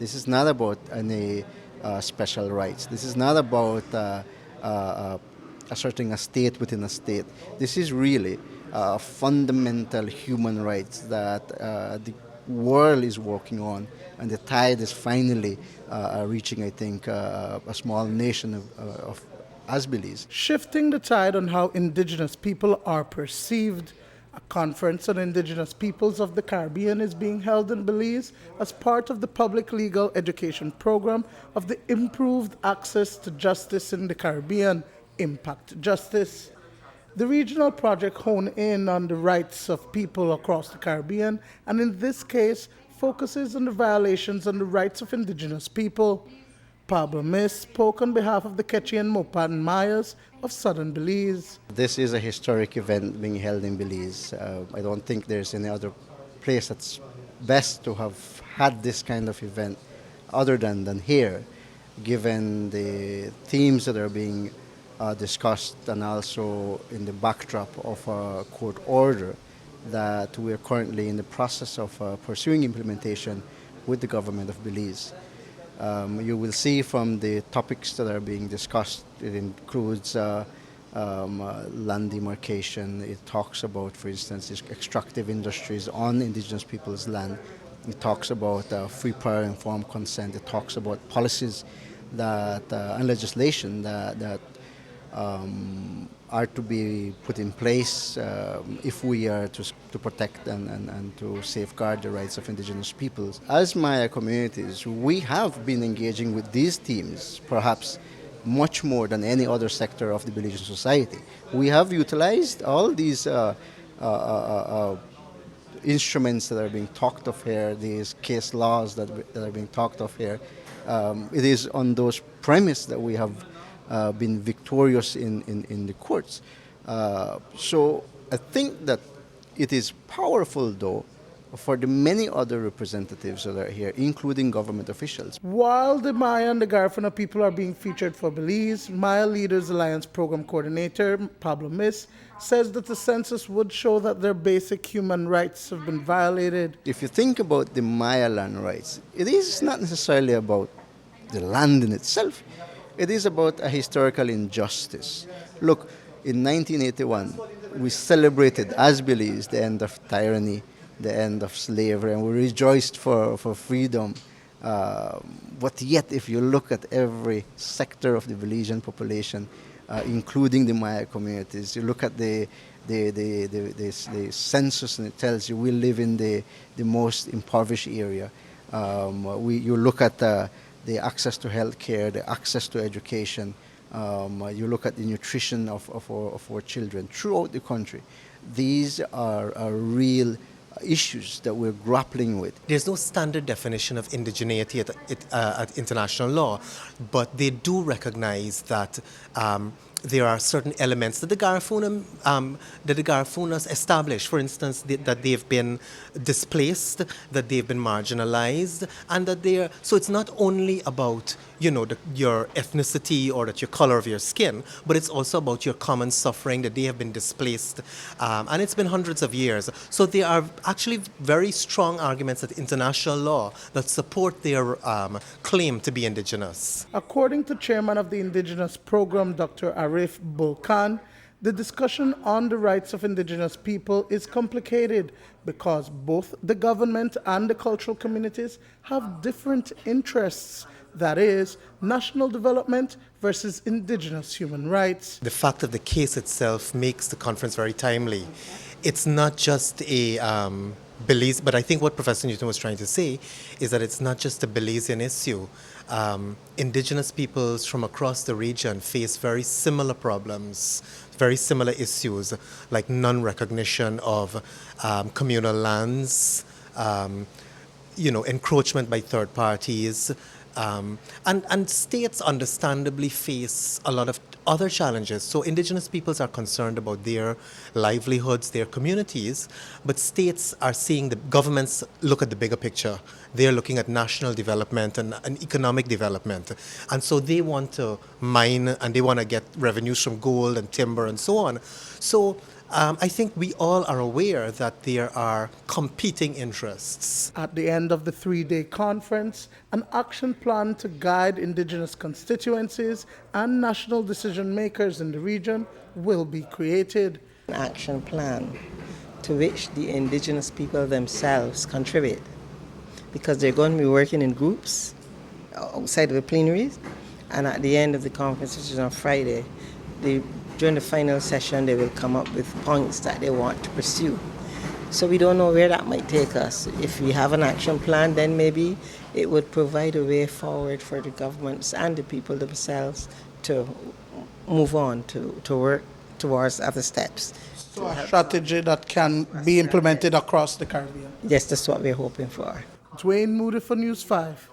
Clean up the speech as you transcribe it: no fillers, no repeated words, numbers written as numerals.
This is not about any special rights. This is not about asserting a state within a state. This is really fundamental human rights that the world is working on, and the tide is finally reaching, I think, a small nation of as Belize. Shifting the tide on how indigenous people are perceived. A conference on indigenous peoples of the Caribbean is being held in Belize as part of the public legal education program of the Improved Access to Justice in the Caribbean, Impact Justice. The regional project honed in on the rights of people across the Caribbean, and in this case focuses on the violations on the rights of indigenous people. Pablo Miss spoke on behalf of the Quechua and Mopan Mayas of southern Belize. This is a historic event being held in Belize. I don't think there's any other place that's best to have had this kind of event other than here, given the themes that are being discussed, and also in the backdrop of a court order that we are currently in the process of pursuing implementation with the government of Belize. You will see from the topics that are being discussed, it includes land demarcation. It talks about, for instance, extractive industries on indigenous people's land. It talks about free, prior, informed consent. It talks about policies that and legislation that are to be put in place if we are to protect and to safeguard the rights of indigenous peoples. As Maya communities, we have been engaging with these themes perhaps much more than any other sector of the Belizean society. We have utilized all these instruments that are being talked of here, these case laws that are being talked of here. It is on those premises that we have been victorious in the courts. So I think that it is powerful, though, for the many other representatives that are here, including government officials. While the Maya and the Garifuna people are being featured for Belize, Maya Leaders Alliance Program Coordinator Pablo Miss says that the census would show that their basic human rights have been violated. If you think about the Maya land rights, it is not necessarily about the land in itself. It is about a historical injustice. Look, in 1981, we celebrated as Belize the end of tyranny, the end of slavery, and we rejoiced for freedom. But yet, if you look at every sector of the Belizean population, including the Maya communities, you look at the census, and it tells you we live in the most impoverished area. You look at the access to health care, the access to education, you look at the nutrition of our children throughout the country. These are real issues that we're grappling with. There's no standard definition of indigeneity at international law, but they do recognize that there are certain elements that the Garifunas establish. For instance, that they've been displaced, that they've been marginalized, and that they're. So it's not only about your ethnicity or that your color of your skin, but it's also about your common suffering, that they have been displaced, and it's been hundreds of years. So there are actually very strong arguments at international law that support their claim to be indigenous. According to chairman of the Indigenous Program, Dr. Arif Bulkan, the discussion on the rights of indigenous people is complicated because both the government and the cultural communities have different interests. That is, national development versus indigenous human rights. The fact of the case itself makes the conference very timely. It's not just a Belize, but I think what Professor Newton was trying to say is that it's not just a Belizean issue. Indigenous peoples from across the region face very similar problems, very similar issues, like non-recognition of communal lands, encroachment by third parties, and states understandably face a lot of other challenges. So indigenous peoples are concerned about their livelihoods, their communities, but states are seeing, the governments look at the bigger picture. They're looking at national development and economic development. And so they want to mine and they want to get revenues from gold and timber and so on. So I think we all are aware that there are competing interests. At the end of the 3-day conference, an action plan to guide Indigenous constituencies and national decision makers in the region will be created. An action plan to which the Indigenous people themselves contribute, because they're going to be working in groups outside of the plenaries, and at the end of the conference, which is on Friday, during the final session, they will come up with points that they want to pursue. So we don't know where that might take us. If we have an action plan, then maybe it would provide a way forward for the governments and the people themselves to move on, to work towards other steps. So a strategy that can be implemented across the Caribbean. Yes, that's what we're hoping for. Dwayne Moody for News 5.